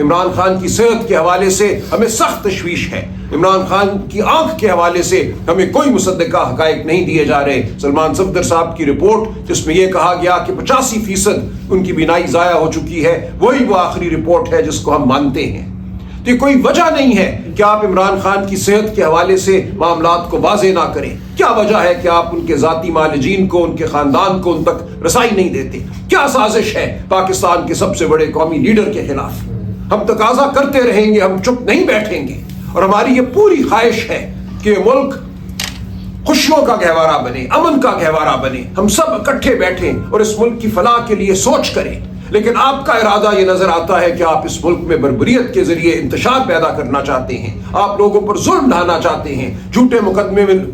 عمران خان کی صحت کے حوالے سے ہمیں سخت تشویش ہے. عمران خان کی آنکھ کے حوالے سے ہمیں کوئی مصدقہ حقائق نہیں دیے جا رہے. سلمان صفدر صاحب کی رپورٹ جس میں یہ کہا گیا کہ 85% ان کی بینائی ضائع ہو چکی ہے، وہی وہ آخری رپورٹ ہے جس کو ہم مانتے ہیں. تو کوئی وجہ نہیں ہے کہ آپ عمران خان کی صحت کے حوالے سے معاملات کو واضح نہ کریں. کیا وجہ ہے کہ آپ ان کے ذاتی معالجین کو، ان کے خاندان کو ان تک رسائی نہیں دیتے؟ کیا سازش ہے پاکستان کے سب سے بڑے قومی لیڈر کے خلاف؟ ہم تقاضا کرتے رہیں گے، ہم چپ نہیں بیٹھیں گے، اور ہماری یہ پوری خواہش ہے کہ ملک خوشیوں کا گہوارہ بنے، امن کا گہوارہ بنے، ہم سب اکٹھے بیٹھیں اور اس ملک کی فلاح کے لیے سوچ کریں. لیکن آپ کا ارادہ یہ نظر آتا ہے کہ آپ اس ملک میں بربریت کے ذریعے انتشار پیدا کرنا چاہتے ہیں، آپ لوگوں پر ظلم ڈھانا چاہتے ہیں، جھوٹے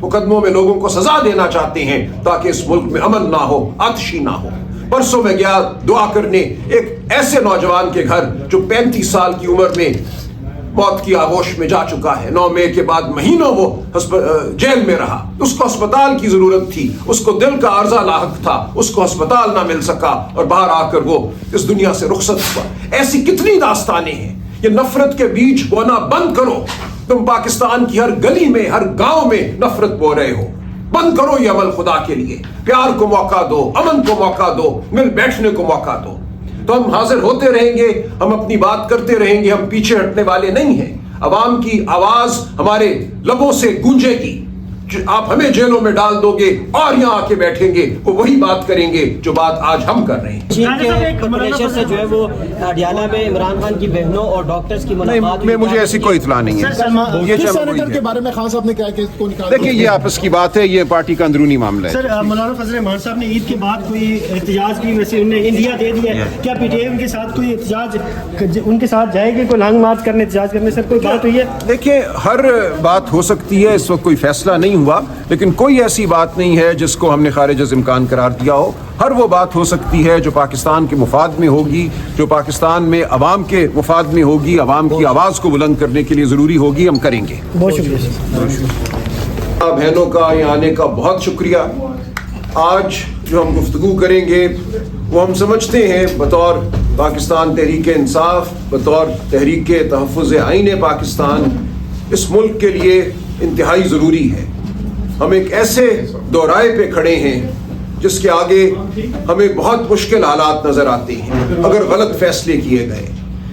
مقدموں میں لوگوں کو سزا دینا چاہتے ہیں تاکہ اس ملک میں امن نہ ہو، آتشی نہ ہو. پرسوں میں گیا دعا کرنے ایک ایسے نوجوان کے گھر جو 35 سال کی عمر میں موت کی آغوش میں جا چکا ہے. 9 مئی کے بعد مہینوں وہ جیل میں رہا. اس کو ہسپتال کی ضرورت تھی، اس کو دل کا عارضہ لاحق تھا، اس کو ہسپتال نہ مل سکا اور باہر آ کر وہ اس دنیا سے رخصت ہوا. ایسی کتنی داستانیں ہیں. یہ نفرت کے بیج بونا بند کرو. تم پاکستان کی ہر گلی میں، ہر گاؤں میں نفرت بو رہے ہو. بند کرو یہ عمل خدا کے لیے. پیار کو موقع دو، امن کو موقع دو، مل بیٹھنے کو موقع دو. تو ہم حاضر ہوتے رہیں گے، ہم اپنی بات کرتے رہیں گے، ہم پیچھے ہٹنے والے نہیں ہیں. عوام کی آواز ہمارے لبوں سے گونجے گی. آپ ہمیں جیلوں میں ڈال دو گے اور یہاں آ کے بیٹھیں گے، وہ وہی بات کریں گے جو بات آج ہم کر رہے ہیں. سے جو ہے وہ اڈیالہ میں عمران خان کی بہنوں اور ڈاکٹرز کی ملاقات میں مجھے ایسی کوئی اطلاع نہیں ہے. سینیٹر کے بارے میں خان صاحب نے کہا کہ اس کو نکال. دیکھیں یہ آپس کی بات ہے، یہ پارٹی کا اندرونی معاملہ ہے. سر مولانا فضل الرحمان صاحب نے عید کے بعد کوئی احتجاج کی ویسے انہیں انڈیا دے دیا ہے، کیا پی ٹی آئی ان کے ساتھ کوئی احتجاج ان کے ساتھ جائے گی، کوئی لانگ مارچ کرنے، احتجاج کرنے؟ سر کوئی بات ہوئی ہے؟ دیکھیں ہر بات ہو سکتی ہے، اس وقت کوئی فیصلہ نہیں ہوا، لیکن کوئی ایسی بات نہیں ہے جس کو ہم نے خارج از امکان قرار دیا ہو. ہر وہ بات ہو سکتی ہے جو پاکستان کے مفاد میں ہوگی، جو پاکستان میں عوام کے مفاد میں ہوگی، عوام کی آواز کو بلند کرنے کے لیے ضروری ہوگی، ہم کریں گے. بہت شکریہ بہنوں کا یہاں آنے کا بہت شکریہ. آج جو ہم گفتگو کریں گے وہ ہم سمجھتے ہیں بطور پاکستان تحریک انصاف، بطور تحریک تحفظ آئین پاکستان، اس ملک کے لیے انتہائی ضروری ہے. ہم ایک ایسے دورائے پہ کھڑے ہیں جس کے آگے ہمیں بہت مشکل حالات نظر آتے ہیں اگر غلط فیصلے کیے گئے.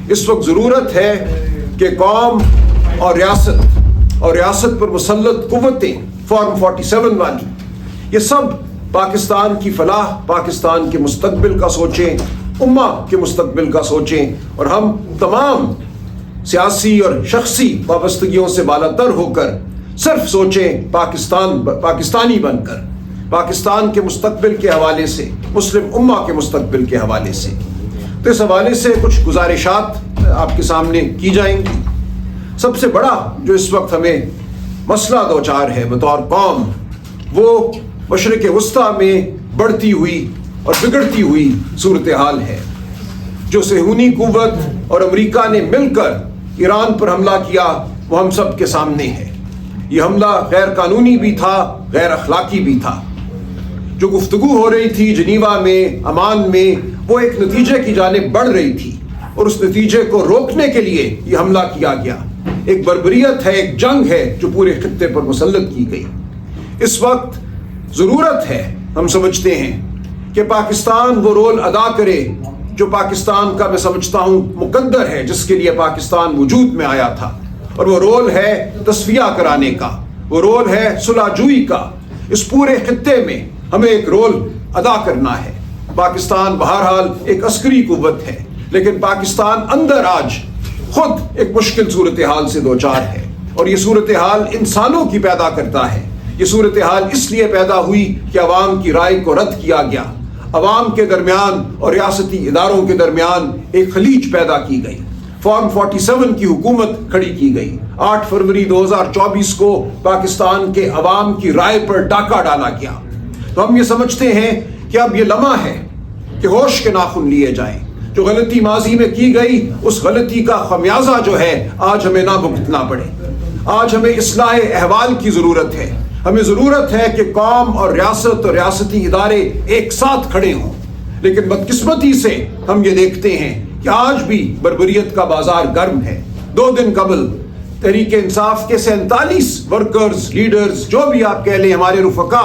اس وقت ضرورت ہے کہ قوم اور ریاست پر مسلط قوتیں، فارم 47 والی، یہ سب پاکستان کی فلاح، پاکستان کے مستقبل کا سوچیں، امہ کے مستقبل کا سوچیں، اور ہم تمام سیاسی اور شخصی وابستگیوں سے بالاتر ہو کر صرف سوچیں پاکستانی بن کر، پاکستان کے مستقبل کے حوالے سے، مسلم امہ کے مستقبل کے حوالے سے. تو اس حوالے سے کچھ گزارشات آپ کے سامنے کی جائیں گی. سب سے بڑا جو اس وقت ہمیں مسئلہ دوچار ہے بطور قوم، وہ مشرق وسطیٰ میں بڑھتی ہوئی اور بگڑتی ہوئی صورتحال ہے. جو صہیونی قوت اور امریکہ نے مل کر ایران پر حملہ کیا وہ ہم سب کے سامنے ہے. یہ حملہ غیر قانونی بھی تھا، غیر اخلاقی بھی تھا. جو گفتگو ہو رہی تھی جنیوا میں، امان میں، وہ ایک نتیجے کی جانب بڑھ رہی تھی، اور اس نتیجے کو روکنے کے لیے یہ حملہ کیا گیا. ایک بربریت ہے، ایک جنگ ہے جو پورے خطے پر مسلط کی گئی. اس وقت ضرورت ہے، ہم سمجھتے ہیں کہ پاکستان وہ رول ادا کرے جو پاکستان کا میں سمجھتا ہوں مقدر ہے، جس کے لیے پاکستان وجود میں آیا تھا. اور وہ رول ہے تصفیہ کرانے کا، وہ رول ہے صلح جوئی کا. اس پورے خطے میں ہمیں ایک رول ادا کرنا ہے. پاکستان بہرحال ایک عسکری قوت ہے، لیکن پاکستان اندر آج خود ایک مشکل صورتحال سے دوچار ہے، اور یہ صورتحال انسانوں کی پیدا کرتا ہے. یہ صورتحال اس لیے پیدا ہوئی کہ عوام کی رائے کو رد کیا گیا. عوام کے درمیان اور ریاستی اداروں کے درمیان ایک خلیج پیدا کی گئی. فارم 47 کی حکومت کھڑی کی گئی. 8 فروری 2024 کو پاکستان کے عوام کی رائے پر ڈاکہ ڈالا گیا. تو ہم یہ سمجھتے ہیں کہ اب یہ لمحہ ہے کہ ہوش کے ناخن لیے جائیں. جو غلطی ماضی میں کی گئی، اس غلطی کا خمیازہ جو ہے آج ہمیں نہ بھگتنا پڑے. آج ہمیں اصلاح احوال کی ضرورت ہے. ہمیں ضرورت ہے کہ قوم اور ریاست اور ریاستی ادارے ایک ساتھ کھڑے ہوں. لیکن بدقسمتی سے ہم یہ دیکھتے ہیں کہ آج بھی بربریت کا بازار گرم ہے. 2 دن قبل تحریک انصاف کے 47 ورکرز، لیڈرز، جو بھی آپ کہہ لیں، ہمارے رفقا،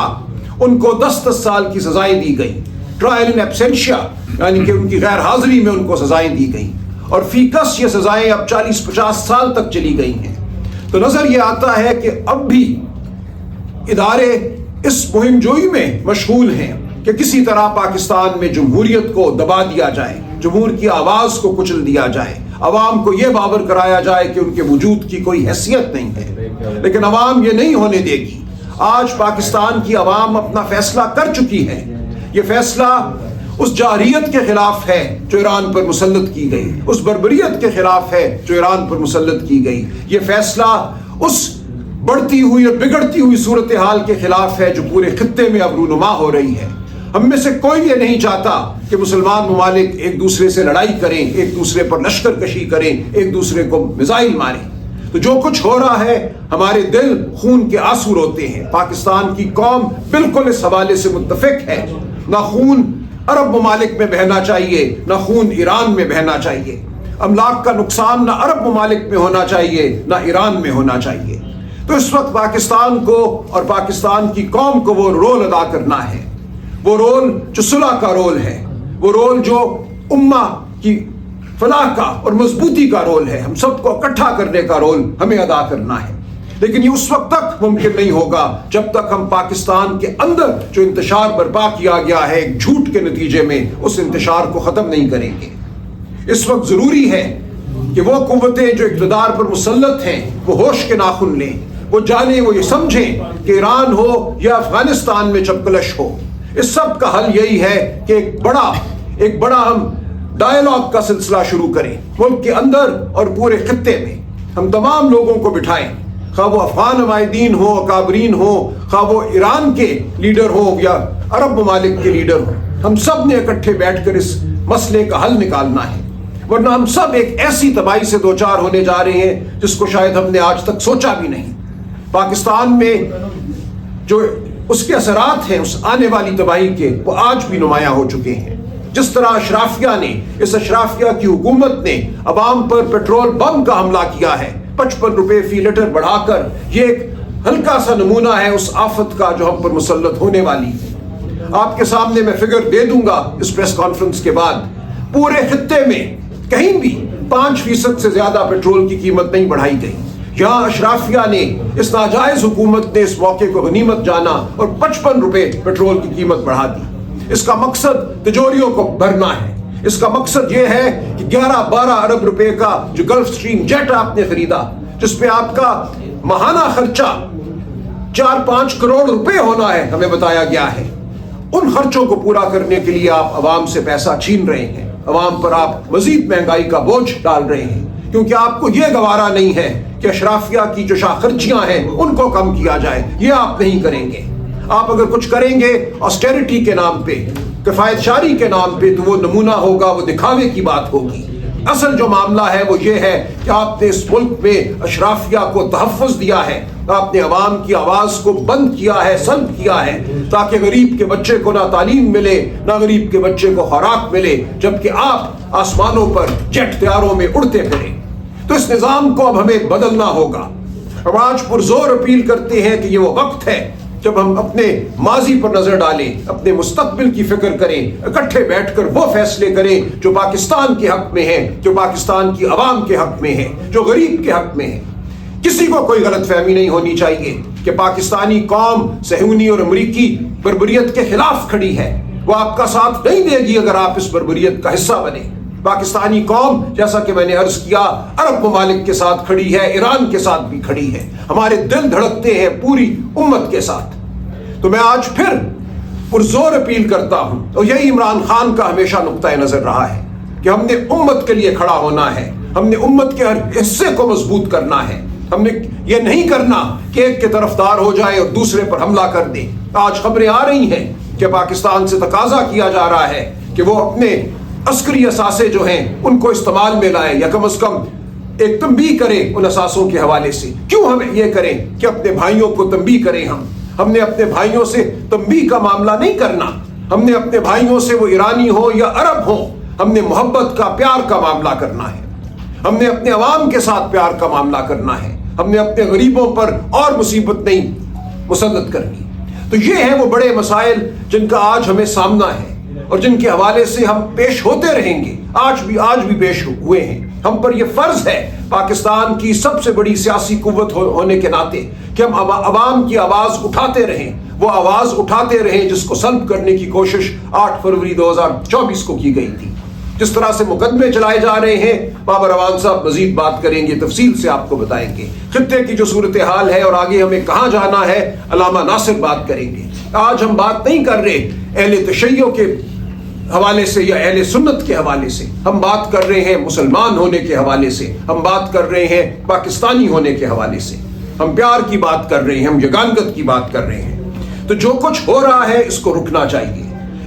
ان کو 10 سال کی سزائیں دی گئی. ٹرائل ان ایبسینشیا، یعنی کہ ان کی غیر حاضری میں ان کو سزائیں دی گئی، اور فی کس یہ سزائیں اب 40-50 سال تک چلی گئی ہیں. تو نظر یہ آتا ہے کہ اب بھی ادارے اس مہم جوئی میں مشغول ہیں کہ کسی طرح پاکستان میں جمہوریت کو دبا دیا جائے، جمہور کی آواز کو کچل دیا جائے، عوام کو یہ باور کرایا جائے کہ ان کے وجود کی کوئی حیثیت نہیں ہے. لیکن عوام یہ نہیں ہونے دے گی. آج پاکستان کی عوام اپنا فیصلہ کر چکی ہے. یہ فیصلہ اس جارحیت کے خلاف ہے جو ایران پر مسلط کی گئی، اس بربریت کے خلاف ہے جو ایران پر مسلط کی گئی. یہ فیصلہ اس بڑھتی ہوئی اور بگڑتی ہوئی صورتحال کے خلاف ہے جو پورے خطے میں اب رونما ہو رہی ہے. ہم میں سے کوئی یہ نہیں چاہتا کہ مسلمان ممالک ایک دوسرے سے لڑائی کریں، ایک دوسرے پر لشکر کشی کریں، ایک دوسرے کو میزائل ماریں. تو جو کچھ ہو رہا ہے ہمارے دل خون کے آنسو روتے ہیں. پاکستان کی قوم بالکل اس حوالے سے متفق ہے. نہ خون عرب ممالک میں بہنا چاہیے، نہ خون ایران میں بہنا چاہیے. املاک کا نقصان نہ عرب ممالک میں ہونا چاہیے، نہ ایران میں ہونا چاہیے. تو اس وقت پاکستان کو اور پاکستان کی قوم کو وہ رول ادا کرنا ہے، وہ رول جو صلح کا رول ہے، وہ رول جو امہ کی فلاح کا اور مضبوطی کا رول ہے. ہم سب کو اکٹھا کرنے کا رول ہمیں ادا کرنا ہے. لیکن یہ اس وقت تک ممکن نہیں ہوگا جب تک ہم پاکستان کے اندر جو انتشار برپا کیا گیا ہے ایک جھوٹ کے نتیجے میں، اس انتشار کو ختم نہیں کریں گے. اس وقت ضروری ہے کہ وہ قوتیں جو اقتدار پر مسلط ہیں وہ ہوش کے ناخن لیں، وہ جانیں، وہ یہ سمجھیں کہ ایران ہو یا افغانستان میں چپکلش ہو، اس سب کا حل یہی ہے کہ ایک بڑا ہم ڈائیلاگ کا سلسلہ شروع کریں ملک کے اندر اور پورے خطے میں. ہم تمام لوگوں کو بٹھائیں، خواہ وہ افغان نمائندین ہو، اکابرین ہو، خواہ وہ ایران کے لیڈر ہو یا عرب ممالک کے لیڈر ہو. ہم سب نے اکٹھے بیٹھ کر اس مسئلے کا حل نکالنا ہے، ورنہ ہم سب ایک ایسی تباہی سے دوچار ہونے جا رہے ہیں جس کو شاید ہم نے آج تک سوچا بھی نہیں. پاکستان میں جو اس کے اثرات ہیں اس آنے والی تباہی کے، وہ آج بھی نمایاں ہو چکے ہیں. جس طرح اشرافیہ نے، اس اشرافیہ کی حکومت نے عوام پر پیٹرول بم کا حملہ کیا ہے 55 روپے فی لیٹر بڑھا کر، یہ ایک ہلکا سا نمونہ ہے اس آفت کا جو ہم پر مسلط ہونے والی ہے. آپ کے سامنے میں فگر دے دوں گا اس پریس کانفرنس کے بعد. پورے خطے میں کہیں بھی 5% سے زیادہ پیٹرول کی قیمت نہیں بڑھائی گئی. یہاں اشرافیہ نے، اس ناجائز حکومت نے اس موقع کو غنیمت جانا اور 55 روپے پیٹرول کی قیمت بڑھا دی. اس کا مقصد تجوریوں کو بھرنا ہے. اس کا مقصد یہ ہے کہ 11-12 ارب روپے کا جو گلف سٹریم جیٹ آپ نے خریدا، جس پہ آپ کا ماہانہ خرچہ 4-5 کروڑ روپے ہونا ہے ہمیں بتایا گیا ہے، ان خرچوں کو پورا کرنے کے لیے آپ عوام سے پیسہ چھین رہے ہیں. عوام پر آپ مزید مہنگائی کا بوجھ ڈال رہے ہیں، کیونکہ آپ کو یہ گوارا نہیں ہے کہ اشرافیہ کی جو شاہ خرچیاں ہیں ان کو کم کیا جائے. یہ آپ نہیں کریں گے. آپ اگر کچھ کریں گے آسٹیرٹی کے نام پہ، کفایت شاری کے نام پہ، تو وہ نمونہ ہوگا، وہ دکھاوے کی بات ہوگی. اصل جو معاملہ ہے وہ یہ ہے کہ آپ نے اس ملک میں اشرافیہ کو تحفظ دیا ہے، آپ نے عوام کی آواز کو بند کیا ہے، سلب کیا ہے، تاکہ غریب کے بچے کو نہ تعلیم ملے، نہ غریب کے بچے کو خوراک ملے، جبکہ آپ آسمانوں پر جیٹ طیاروں میں اڑتے پھریں. تو اس نظام کو اب ہمیں بدلنا ہوگا. ہم آج پرزور اپیل کرتے ہیں کہ یہ وہ وقت ہے جب ہم اپنے ماضی پر نظر ڈالیں، اپنے مستقبل کی فکر کریں، اکٹھے بیٹھ کر وہ فیصلے کریں جو پاکستان کے حق میں ہیں، جو پاکستان کی عوام کے حق میں ہیں، جو غریب کے حق میں ہیں. کسی کو کوئی غلط فہمی نہیں ہونی چاہیے کہ پاکستانی قوم صہیونی اور امریکی بربریت کے خلاف کھڑی ہے. وہ آپ کا ساتھ نہیں دے گی اگر آپ اس بربریت کا حصہ بنے. پاکستانی قوم، جیسا کہ میں نے عرض کیا، عرب ممالک کے ساتھ کھڑی ہے، ایران کے ساتھ بھی کھڑی ہے. ہمارے دل دھڑکتے ہیں پوری امت کے ساتھ. تو میں آج پھر پرزور اپیل کرتا ہوں، اور یہی عمران خان کا ہمیشہ نقطہ نظر رہا ہے کہ ہم نے امت کے لیے کھڑا ہونا ہے، ہم نے امت کے ہر حصے کو مضبوط کرنا ہے. ہم نے یہ نہیں کرنا کہ ایک کے طرفدار ہو جائے اور دوسرے پر حملہ کر دے. آج خبریں آ رہی ہیں کہ پاکستان سے تقاضا کیا جا رہا ہے کہ وہ اپنے عسکری اثاثے جو ہیں ان کو استعمال میں لائے، یا کم از کم ایک تنبیہ کرے ان اثاثوں کے حوالے سے. کیوں ہمیں یہ کریں کہ اپنے بھائیوں کو تنبیہ کریں؟ ہم نے اپنے بھائیوں سے تنبیہ کا معاملہ نہیں کرنا. ہم نے اپنے بھائیوں سے، وہ ایرانی ہو یا عرب ہو، ہم نے محبت کا پیار کا معاملہ کرنا ہے, ہم نے اپنے عوام کے ساتھ پیار کا معاملہ کرنا ہے, ہم نے اپنے غریبوں پر اور مصیبت نہیں مسلط کرنی. تو یہ ہیں وہ بڑے مسائل جن کا آج ہمیں سامنا ہے اور جن کے حوالے سے ہم پیش ہوتے رہیں گے, آج بھی پیش ہوئے ہیں. ہم پر یہ فرض ہے پاکستان کی سب سے بڑی سیاسی قوت ہونے کے ناطے کہ ہم عوام کی آواز اٹھاتے رہیں, وہ آواز اٹھاتے رہیں جس کو سلب کرنے کی کوشش 8 فروری 2024 کو کی گئی تھی. جس طرح سے مقدمے چلائے جا رہے ہیں, بابر روان صاحب مزید بات کریں گے, تفصیل سے آپ کو بتائیں گے خطے کی جو صورتحال ہے اور آگے ہمیں کہاں جانا ہے. علامہ ناصر بات کریں گے. آج ہم بات نہیں کر رہے اہل تشیع کے حوالے سے یا اہل سنت کے حوالے سے, ہم بات کر رہے ہیں مسلمان ہونے کے حوالے سے, ہم بات کر رہے ہیں پاکستانی ہونے کے حوالے سے, ہم پیار کی بات کر رہے ہیں, ہم یگانگت کی بات کر رہے ہیں. تو جو کچھ ہو رہا ہے اس کو رکنا چاہیے.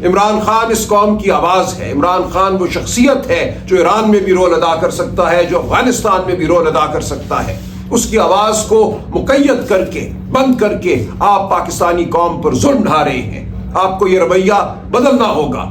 عمران خان اس قوم کی آواز ہے. عمران خان وہ شخصیت ہے جو ایران میں بھی رول ادا کر سکتا ہے, جو افغانستان میں بھی رول ادا کر سکتا ہے. اس کی آواز کو مقید کر کے, بند کر کے آپ پاکستانی قوم پر ظلم ڈھا رہے ہیں. آپ کو یہ رویہ بدلنا ہوگا.